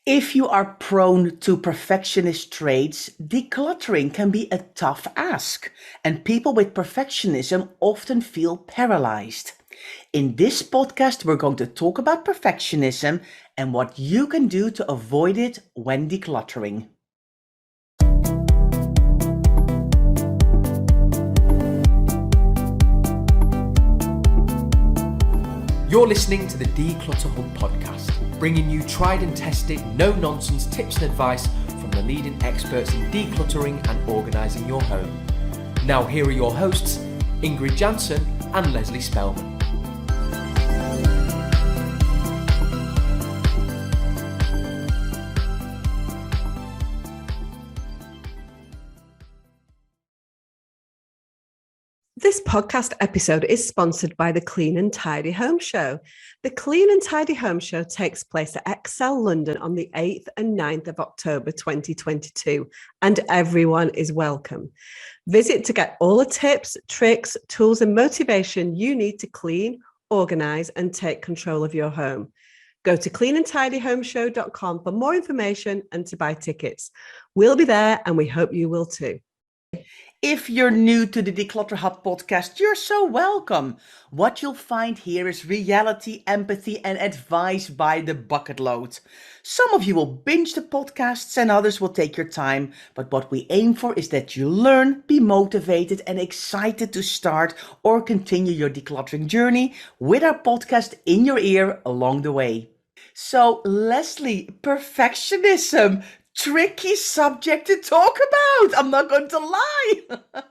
If you are prone to perfectionist traits, decluttering can be a tough ask, and people with perfectionism often feel paralyzed. In this podcast, we're going to talk about perfectionism and what you can do to avoid it when decluttering. You're listening to the Declutter Hub podcast, bringing you tried and tested, no-nonsense tips and advice from the leading experts in decluttering and organising your home. Now here are your hosts, Ingrid Jansen and Leslie Spellman. This podcast episode is sponsored by the Clean and Tidy Home Show. The Clean and Tidy Home Show takes place at Excel London on the 8th and 9th of October 2022, and everyone is welcome. Visit to get all the tips, tricks, tools, and motivation you need to clean, organise, and take control of your home. Go to cleanandtidyhomeshow.com for more information and to buy tickets. We'll be there, and we hope you will too. If you're new to the Declutter Hub podcast, you're so welcome. What you'll find here is reality, empathy, and advice by the bucket load. Some of you will binge the podcasts and others will take your time, but what we aim for is that you learn, be motivated, and excited to start or continue your decluttering journey with our podcast in your ear along the way. So, Leslie, perfectionism. Tricky subject to talk about. I'm not going to lie.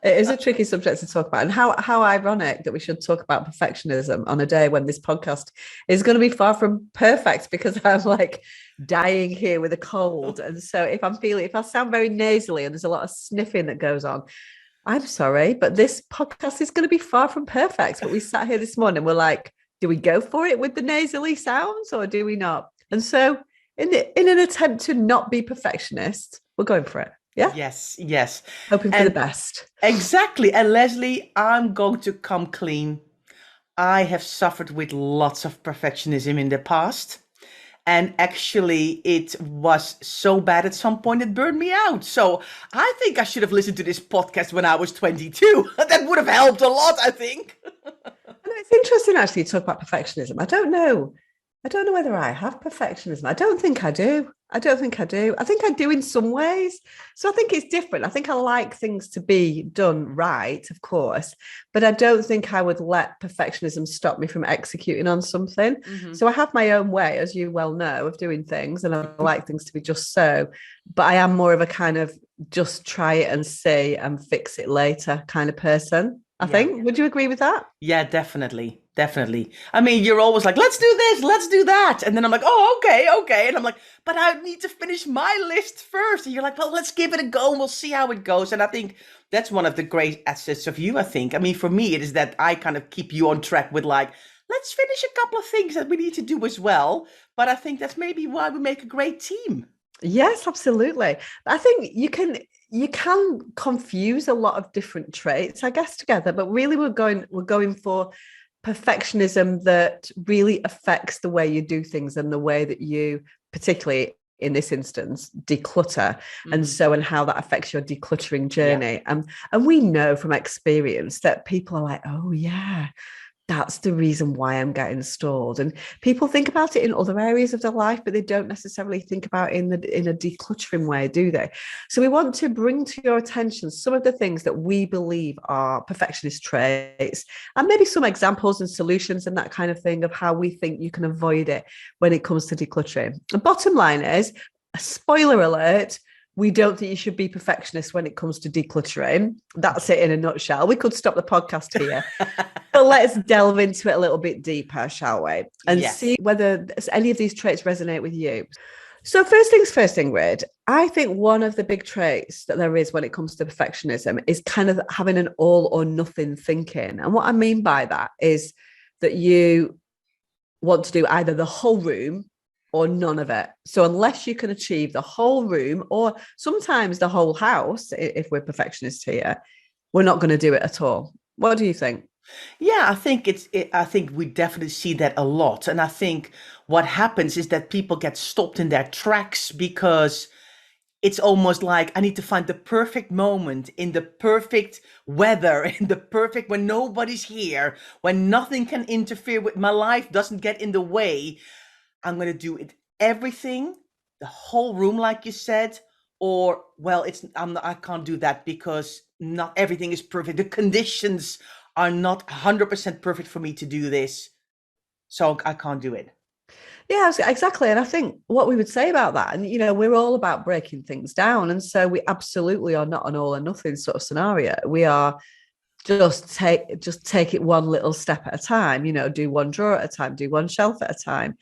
It is a tricky subject to talk about. And how ironic that we should talk about perfectionism on a day when this podcast is going to be far from perfect, because I'm like dying here with a cold. And so if I sound very nasally and there's a lot of sniffing that goes on, I'm sorry, but this podcast is going to be far from perfect. But we sat here this morning, we're like, do we go for it with the nasally sounds or do we not? And so in an attempt to not be perfectionist, we're going for it. Yeah. Yes. Hoping for the best. Exactly. And Leslie, I'm going to come clean. I have suffered with lots of perfectionism in the past. And actually, it was so bad at some point it burned me out. So I think I should have listened to this podcast when I was 22. That would have helped a lot, I think. It's interesting actually to talk about perfectionism. I don't know whether I have perfectionism. I don't think I do. I think I do in some ways. So I think it's different. I think I like things to be done right, of course, but I don't think I would let perfectionism stop me from executing on something. Mm-hmm. So I have my own way, as you well know, of doing things, and I like things to be just so. But I am more of a kind of just try it and see and fix it later kind of person, I think. Would you agree with that? Yeah, definitely. I mean, you're always like, let's do this, let's do that. And then I'm like, oh, okay. And I'm like, but I need to finish my list first. And you're like, well, let's give it a go and we'll see how it goes. And I think that's one of the great assets of you, I think. I mean, for me, it is that I kind of keep you on track with like, let's finish a couple of things that we need to do as well. But I think that's maybe why we make a great team. Yes, absolutely. I think you can confuse a lot of different traits, I guess, together, but really we're going for perfectionism that really affects the way you do things and the way that you, particularly in this instance, declutter, and how that affects your decluttering journey. And we know from experience that people are like, oh yeah, that's the reason why I'm getting stalled. And people think about it in other areas of their life, but they don't necessarily think about it in a decluttering way, do they? So we want to bring to your attention some of the things that we believe are perfectionist traits, and maybe some examples and solutions and that kind of thing of how we think you can avoid it when it comes to decluttering. The bottom line is, spoiler alert, we don't think you should be perfectionist when it comes to decluttering. That's it in a nutshell. We could stop the podcast here, but let's delve into it a little bit deeper, shall we? And see whether any of these traits resonate with you. So first things first, Ingrid, I think one of the big traits that there is when it comes to perfectionism is kind of having an all or nothing thinking. And what I mean by that is that you want to do either the whole room or none of it. So unless you can achieve the whole room or sometimes the whole house, if we're perfectionists here, we're not going to do it at all. What do you think? Yeah, I think we definitely see that a lot. And I think what happens is that people get stopped in their tracks because it's almost like I need to find the perfect moment in the perfect weather, in the perfect when nobody's here, when nothing can interfere with my life, doesn't get in the way. I'm gonna do it everything, the whole room, like you said, or well, I can't do that because not everything is perfect. The conditions are not 100% perfect for me to do this, so I can't do it. Yeah, exactly. And I think what we would say about that, and we're all about breaking things down. And so we absolutely are not an all or nothing sort of scenario. We are just take it one little step at a time, do one drawer at a time, do one shelf at a time,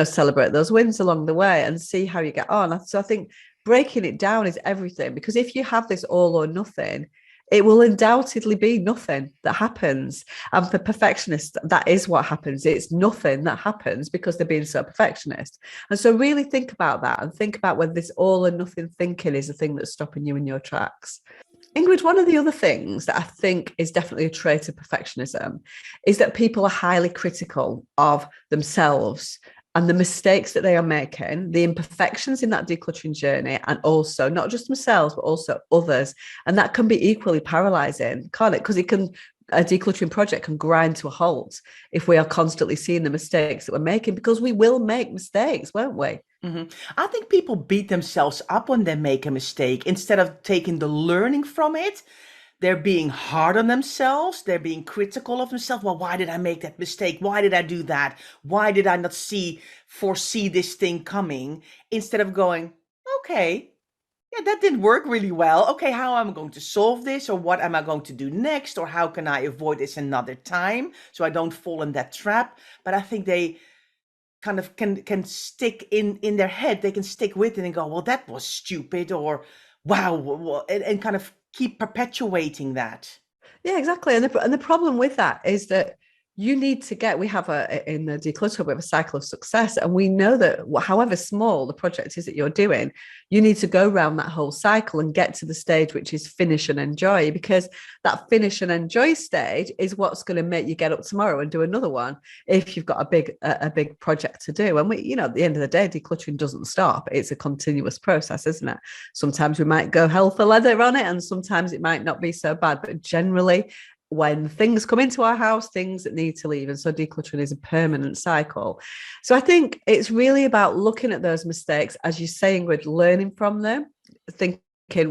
celebrate those wins along the way and see how you get on. So I think breaking it down is everything, because if you have this all or nothing, it will undoubtedly be nothing that happens. And for perfectionists, that is what happens. It's nothing that happens because they're being so perfectionist. And so really think about that and think about whether this all or nothing thinking is the thing that's stopping you in your tracks. Ingrid, one of the other things that I think is definitely a trait of perfectionism is that people are highly critical of themselves and the mistakes that they are making, the imperfections in that decluttering journey, and also not just themselves, but also others. And that can be equally paralyzing, can't it? Because a decluttering project can grind to a halt if we are constantly seeing the mistakes that we're making, because we will make mistakes, won't we? Mhm. I think people beat themselves up when they make a mistake instead of taking the learning from it. They're being hard on themselves. They're being critical of themselves. Well, why did I make that mistake? Why did I do that? Why did I not foresee this thing coming? Instead of going, okay, yeah, that didn't work really well. Okay, how am I going to solve this? Or what am I going to do next? Or how can I avoid this another time so I don't fall in that trap? But I think they kind of can stick in their head. They can stick with it and go, well, that was stupid, or wow, and kind of keep perpetuating that. Yeah, exactly. And the problem with that is that we have in the declutter, we have a cycle of success. And we know that however small the project is that you're doing, you need to go around that whole cycle and get to the stage, which is finish and enjoy, because that finish and enjoy stage is what's going to make you get up tomorrow and do another one if you've got a big project to do. And at the end of the day, decluttering doesn't stop. It's a continuous process, isn't it? Sometimes we might go hell for leather on it, and sometimes it might not be so bad. But generally, when things come into our house, things that need to leave. And so decluttering is a permanent cycle. So I think it's really about looking at those mistakes, as you're saying, with learning from them, thinking,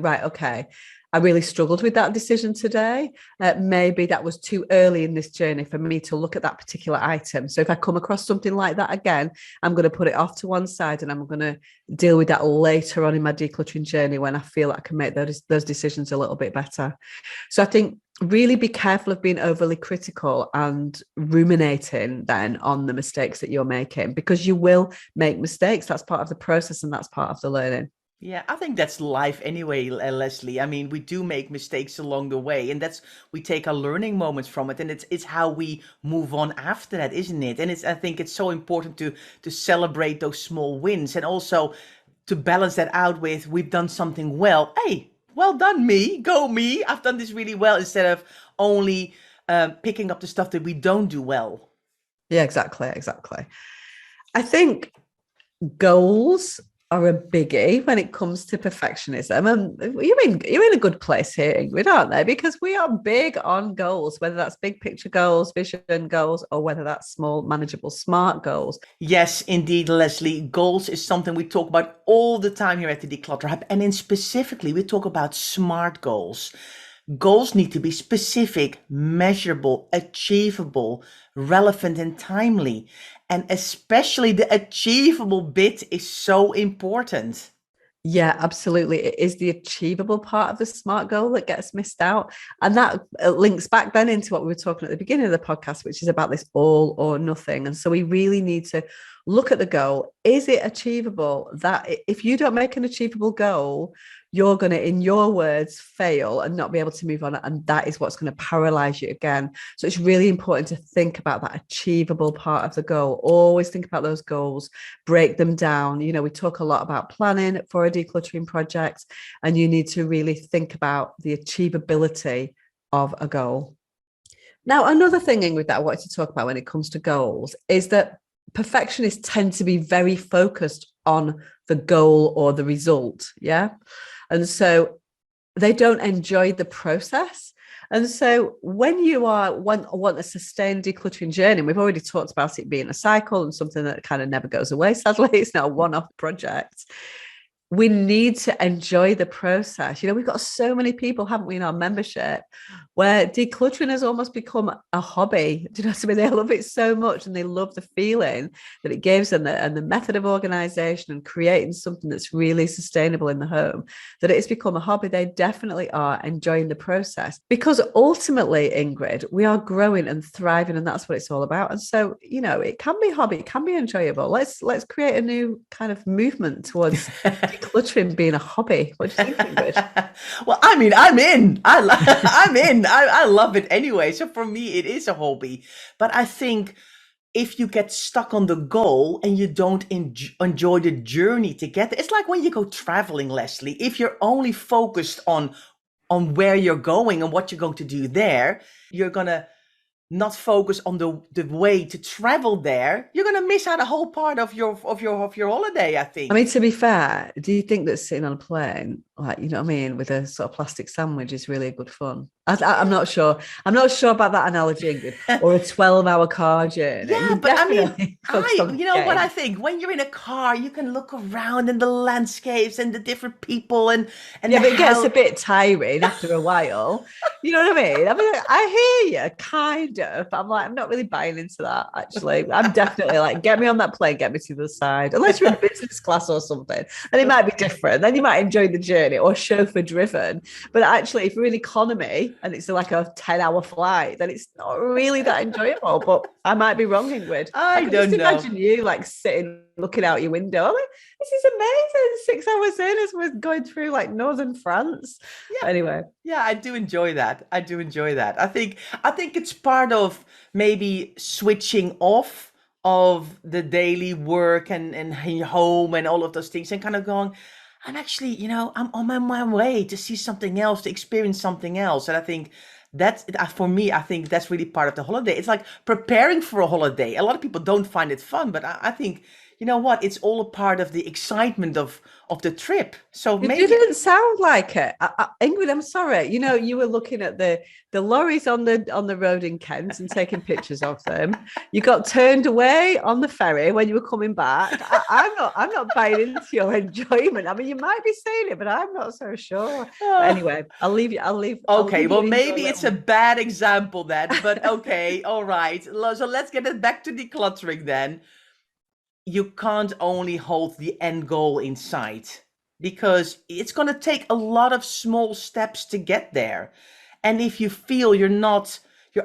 right, okay, I really struggled with that decision today. Maybe that was too early in this journey for me to look at that particular item. So if I come across something like that again, I'm going to put it off to one side and I'm going to deal with that later on in my decluttering journey when I feel I can make those decisions a little bit better. So I think really be careful of being overly critical and ruminating then on the mistakes that you're making, because you will make mistakes. That's part of the process and that's part of the learning. Yeah, I think that's life anyway, Leslie. I mean, we do make mistakes along the way, and that's we take our learning moments from it, and it's how we move on after that, isn't it? And I think it's so important to celebrate those small wins, and also to balance that out with we've done something well. Hey, well done, me. Go me. I've done this really well, instead of only picking up the stuff that we don't do well. Yeah, exactly. I think goals are a biggie when it comes to perfectionism. And you're in a good place here, Ingrid, aren't they? Because we are big on goals, whether that's big picture goals, vision goals, or whether that's small, manageable, smart goals. Yes, indeed, Leslie. Goals is something we talk about all the time here at the Declutter Hub. And in specifically, we talk about SMART goals. Goals need to be specific, measurable, achievable, relevant, and timely. And especially the achievable bit is so important. Yeah, absolutely. It is the achievable part of the SMART goal that gets missed out. And that links back then into what we were talking at the beginning of the podcast, which is about this all or nothing. And so we really need to look at the goal. Is it achievable? That if you don't make an achievable goal, you're going to, in your words, fail and not be able to move on. And that is what's going to paralyze you again. So it's really important to think about that achievable part of the goal. Always think about those goals, break them down. We talk a lot about planning for a decluttering project, and you need to really think about the achievability of a goal. Now, another thing, Ingrid, that I wanted to talk about when it comes to goals is that perfectionists tend to be very focused on the goal or the result. Yeah. And so they don't enjoy the process. And so when you want a sustained decluttering journey, we've already talked about it being a cycle and something that kind of never goes away. Sadly, it's not a one-off project. We need to enjoy the process. We've got so many people, haven't we, in our membership, where decluttering has almost become a hobby. Do you know what I mean? They love it so much and they love the feeling that it gives them and the method of organization and creating something that's really sustainable in the home, that it's become a hobby. They definitely are enjoying the process because ultimately, Ingrid, we are growing and thriving and that's what it's all about. And so, it can be a hobby, it can be enjoyable. Let's create a new kind of movement towards decluttering being a hobby. What do you think, Ingrid? Well, I mean, I'm in. I'm in. I love it anyway. So for me, it is a hobby. But I think if you get stuck on the goal and you don't enjoy the journey to get there, it's like when you go traveling, Leslie. If you're only focused on where you're going and what you're going to do there, you're gonna not focus on the way to travel there. You're gonna miss out a whole part of your holiday, I I mean, think. to be fair, do you think that sitting on a plane, like, you know what I mean, with a sort of plastic sandwich is really good fun? I'm not sure. I'm not sure about that analogy, Ingrid, or a 12-hour car journey. Yeah, You but I mean, definitely focused on you know what I getting. think? When you're in a car, you can look around and the landscapes and the different people and Yeah, the but it gets a how. bit tiring after a while. You know what I mean? I mean, I hear you, kind of. I'm like, I'm not really buying into that, actually. I'm definitely like, get me on that plane, get me to the side. Unless you're in business class or something, then it might be different. Then you might enjoy the journey or chauffeur driven. But actually, if you're in economy and it's like a 10-hour flight, then it's not really that enjoyable. But I might be wrong, Ingrid. I I could just don't know. imagine you like sitting, looking out your window. I'm like, this is amazing. 6 hours in as we're going through like northern France. Yeah, But anyway, yeah, I do enjoy that. I do enjoy that. I think it's part of maybe switching off of the daily work and home and all of those things and kind of going, I'm actually, I'm on my way to see something else, to experience something else. And I think that's for me, I think that's really part of the holiday. It's like preparing for a holiday. A lot of people don't find it fun, but I think, you know what? It's all a part of the excitement of the trip. So it maybe. didn't sound like it. Ingrid, I'm sorry. You were looking at the lorries on the road in Kent and taking pictures of them. You got turned away on the ferry when you were coming back. I'm not buying into your enjoyment. I mean, you might be saying it, but I'm not so sure. But anyway, I'll Okay, leave well, you in your maybe it's a little. bad example then, but okay, all right. So let's get it back to decluttering then. You can't only hold the end goal in sight because it's going to take a lot of small steps to get there. And if you feel you're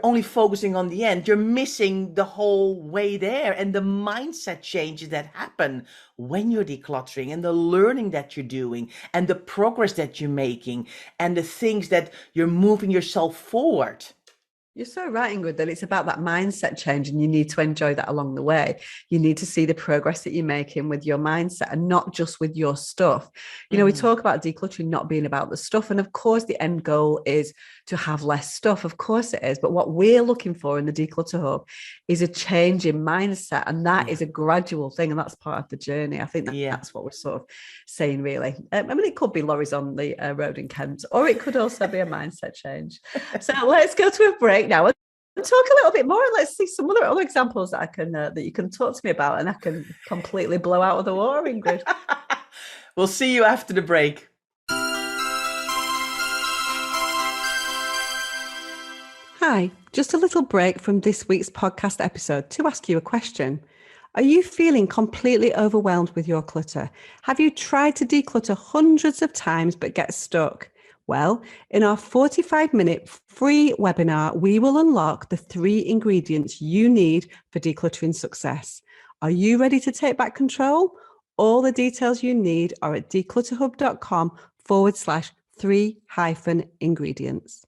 only focusing on the end, you're missing the whole way there and the mindset changes that happen when you're decluttering and the learning that you're doing and the progress that you're making and the things that you're moving yourself forward. You're so right, Ingrid, that it's about that mindset change, and you need to enjoy that along the way. You need to see the progress that you're making with your mindset and not just with your stuff. We Mhm. talk about decluttering not being about the stuff. And of course, the end goal is to have less stuff. Of course, it is. But what we're looking for in the Declutter Hub is a change in mindset. And that Yeah. is a gradual thing. And that's part of the journey. I think Yeah. that's what we're sort of saying, really. I mean, it could be lorries on the road in Kent, or it could also be a mindset change. So let's go to a break now and talk a little bit more, and let's see some other examples that I can that you can talk to me about, and I can completely blow out of the water, Ingrid. We'll see you after the break. Hi, just a little break from this week's podcast episode to ask you a question. Are you feeling completely overwhelmed with your clutter? Have you tried to declutter hundreds of times but get stuck? Well, in our 45-minute free webinar, we will unlock the 3 ingredients you need for decluttering success. Are you ready to take back control? All the details you need are at declutterhub.com/3-ingredients.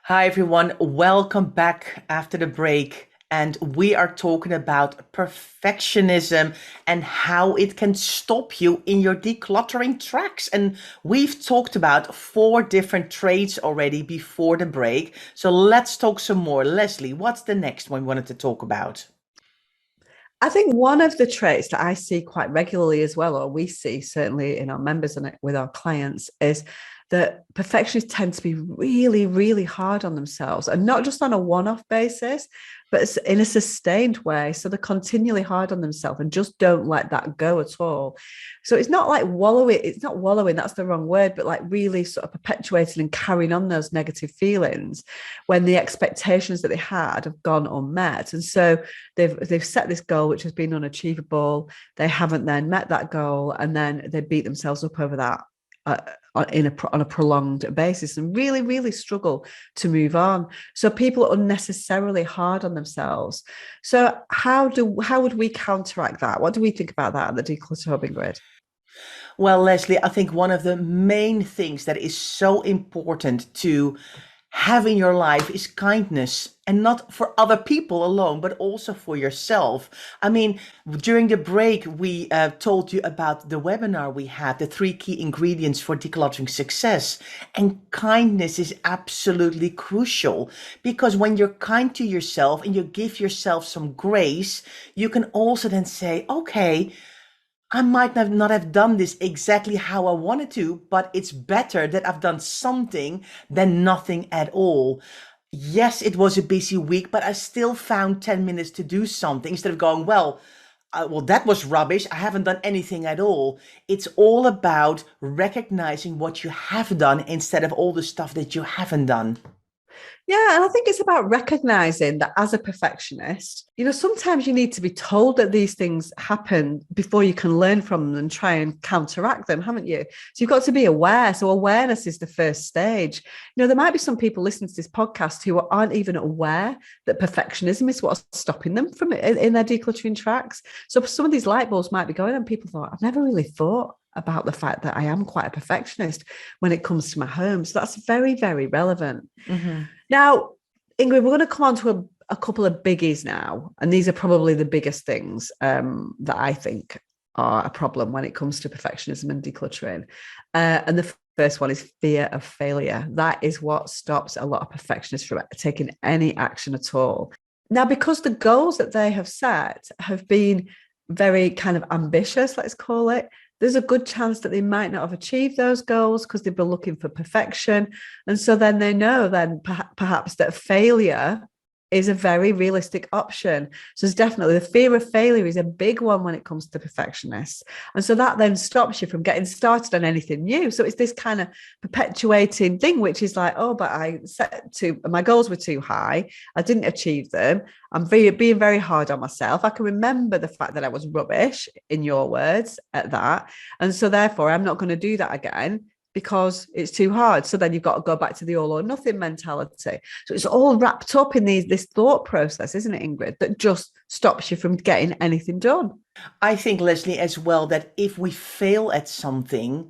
Hi everyone, welcome back after the break. And we are talking about perfectionism and how it can stop you in your decluttering tracks. And we've talked about 4 different traits already before the break. So let's talk some more. Leslie, what's the next one we wanted to talk about? I think one of the traits that I see quite regularly as well, or we see certainly in our members and with our clients, is that perfectionists tend to be really, really hard on themselves, and not just on a one-off basis, but in a sustained way. So they're continually hard on themselves and just don't let that go at all. So it's not like wallowing, it's not wallowing, that's the wrong word, but like really sort of perpetuating and carrying on those negative feelings when the expectations that they had have gone unmet. And so they've set this goal which has been unachievable. They haven't then met that goal, and then they beat themselves up over that on a prolonged basis, and really, really struggle to move on. So people are unnecessarily hard on themselves. So how would we counteract that? What do we think about that at the Declutter Hub, Ingrid? Well, Leslie, I think one of the main things that is so important to have in your life is kindness, and not for other people alone, but also for yourself. I mean, during the break, we told you about the webinar we had, the 3 key ingredients for decluttering success. And kindness is absolutely crucial, because when you're kind to yourself and you give yourself some grace, you can also then say, okay, I might not have done this exactly how I wanted to, but it's better that I've done something than nothing at all. Yes, it was a busy week, but I still found 10 minutes to do something instead of going, well, that was rubbish. I haven't done anything at all. It's all about recognizing what you have done instead of all the stuff that you haven't done. Yeah, and I think it's about recognizing that as a perfectionist, sometimes you need to be told that these things happen before you can learn from them and try and counteract them, haven't you? So you've got to be aware. So awareness is the first stage. There might be some people listening to this podcast who aren't even aware that perfectionism is what's stopping them from in their decluttering tracks. So some of these light bulbs might be going on. People thought, I've never really thought about the fact that I am quite a perfectionist when it comes to my home. So that's very, very relevant. Mm-hmm. Now, Ingrid, we're going to come on to a couple of biggies now. And these are probably the biggest things that I think are a problem when it comes to perfectionism and decluttering. And the first one is fear of failure. That is what stops a lot of perfectionists from taking any action at all. Now, because the goals that they have set have been very kind of ambitious, let's call it, there's a good chance that they might not have achieved those goals because they've been looking for perfection. And so then they know then perhaps that failure is a very realistic option. So it's definitely the fear of failure is a big one when it comes to perfectionists. And so that then stops you from getting started on anything new. So it's this kind of perpetuating thing, which is like, oh, but my goals were too high. I didn't achieve them. I'm being very hard on myself. I can remember the fact that I was rubbish, in your words, at that. And so therefore, I'm not going to do that again because it's too hard. So then you've got to go back to the all or nothing mentality. So it's all wrapped up in this thought process, isn't it, Ingrid, that just stops you from getting anything done. I think, Leslie, as well, that if we fail at something,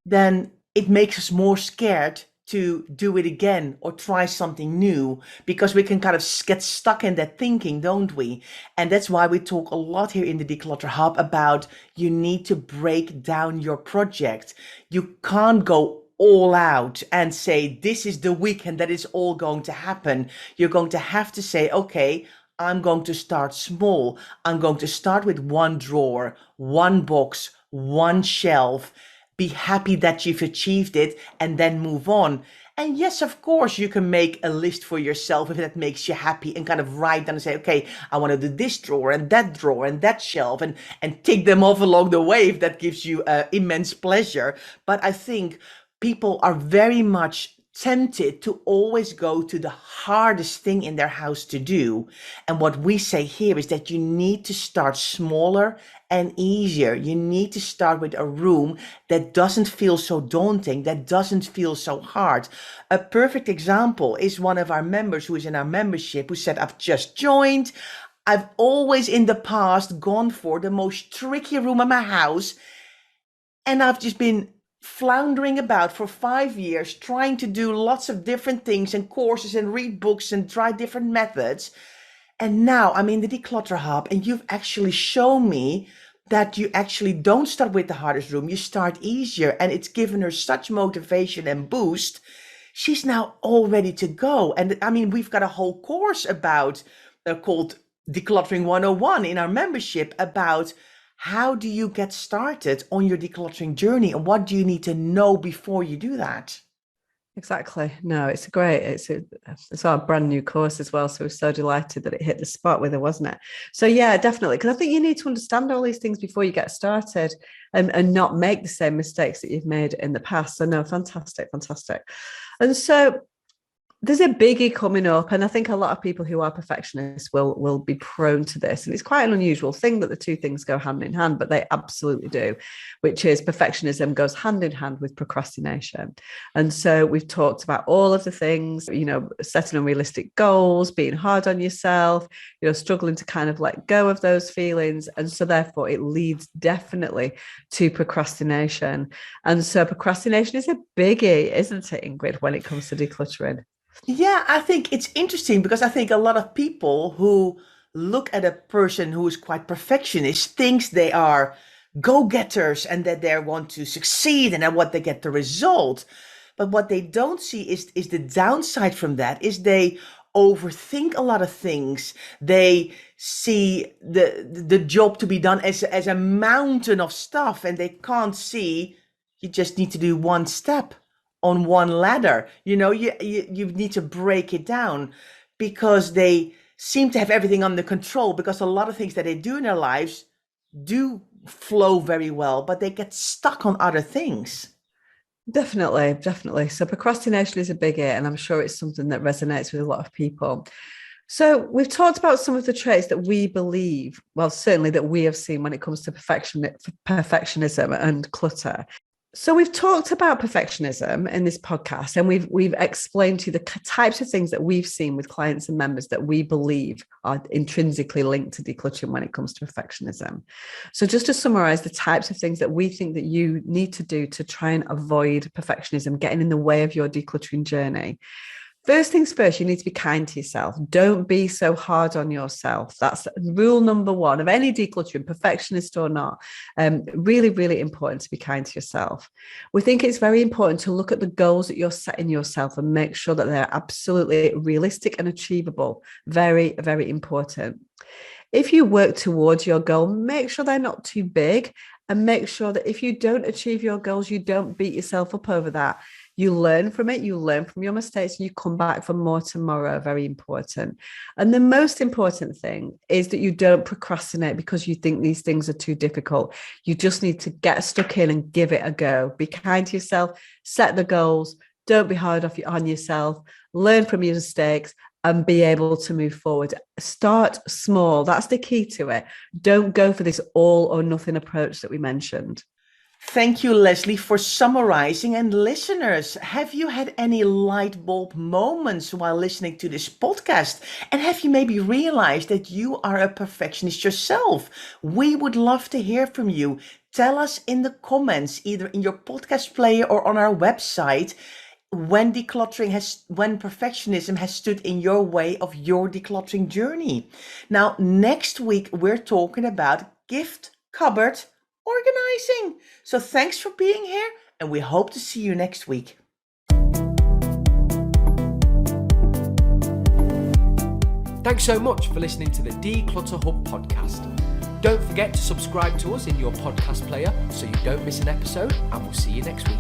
then it makes us more scared to do it again or try something new, because we can kind of get stuck in that thinking, don't we? And that's why we talk a lot here in the Declutter Hub about you need to break down your project. You can't go all out and say, this is the weekend that is all going to happen. You're going to have to say, okay, I'm going to start small. I'm going to start with one drawer, one box, one shelf. Be happy that you've achieved it and then move on. And yes, of course, you can make a list for yourself if that makes you happy and kind of write down and say, okay, I want to do this drawer and that shelf and tick them off along the way if that gives you immense pleasure. But I think people are very much tempted to always go to the hardest thing in their house to do. And what we say here is that you need to start smaller and easier. You need to start with a room that doesn't feel so daunting, that doesn't feel so hard. A perfect example is one of our members who is in our membership who said, I've just joined. I've always in the past gone for the most tricky room in my house. And I've just been floundering about for 5 years, trying to do lots of different things and courses and read books and try different methods. And now I'm in the declutter hub, and you've actually shown me that you actually don't start with the hardest room, you start easier, and it's given her such motivation and boost. She's now all ready to go. And I mean, we've got a whole course about called Decluttering 101 in our membership about how do you get started on your decluttering journey and what do you need to know before you do that? Exactly. No, it's our brand new course as well. So we're so delighted that it hit the spot with her, wasn't it? So yeah, definitely. Because I think you need to understand all these things before you get started and not make the same mistakes that you've made in the past. So no, fantastic, fantastic. And so there's a biggie coming up, and I think a lot of people who are perfectionists will be prone to this. And it's quite an unusual thing that the two things go hand in hand, but they absolutely do, which is perfectionism goes hand in hand with procrastination. And so we've talked about all of the things, setting unrealistic goals, being hard on yourself, struggling to kind of let go of those feelings. And so therefore it leads definitely to procrastination. And so procrastination is a biggie, isn't it, Ingrid, when it comes to decluttering? Yeah, I think it's interesting because I think a lot of people who look at a person who is quite perfectionist thinks they are go-getters and that they want to succeed and that what they get the result. But what they don't see is the downside from that is they overthink a lot of things. They see the job to be done as a mountain of stuff, and they can't see you just need to do one step on one ladder. You need to break it down because they seem to have everything under control because a lot of things that they do in their lives do flow very well, but they get stuck on other things. Definitely, definitely. So procrastination is a biggie, and I'm sure it's something that resonates with a lot of people. So we've talked about some of the traits that we believe, well, certainly that we have seen when it comes to perfectionism and clutter. So we've talked about perfectionism in this podcast, and we've explained to you the types of things that we've seen with clients and members that we believe are intrinsically linked to decluttering when it comes to perfectionism. So just to summarize the types of things that we think that you need to do to try and avoid perfectionism getting in the way of your decluttering journey. First things first, you need to be kind to yourself. Don't be so hard on yourself. That's rule number one of any decluttering, perfectionist or not. Really, really important to be kind to yourself. We think it's very important to look at the goals that you're setting yourself and make sure that they're absolutely realistic and achievable. Very, very important. If you work towards your goal, make sure they're not too big, and make sure that if you don't achieve your goals, you don't beat yourself up over that. You learn from it, you learn from your mistakes, and you come back for more tomorrow. Very important. And the most important thing is that you don't procrastinate because you think these things are too difficult. You just need to get stuck in and give it a go. Be kind to yourself, set the goals, don't be hard on yourself, learn from your mistakes, and be able to move forward. Start small. That's the key to it. Don't go for this all or nothing approach that we mentioned. Thank you, Leslie, for summarizing. And listeners, have you had any light bulb moments while listening to this podcast? And have you maybe realized that you are a perfectionist yourself? We would love to hear from you. Tell us in the comments, either in your podcast player or on our website, when perfectionism has stood in your way of your decluttering journey. Now, next week, we're talking about gift cupboard organizing. So thanks for being here, and we hope to see you next week. Thanks so much for listening to the Declutter Hub podcast. Don't forget to subscribe to us in your podcast player so you don't miss an episode, and we'll see you next week.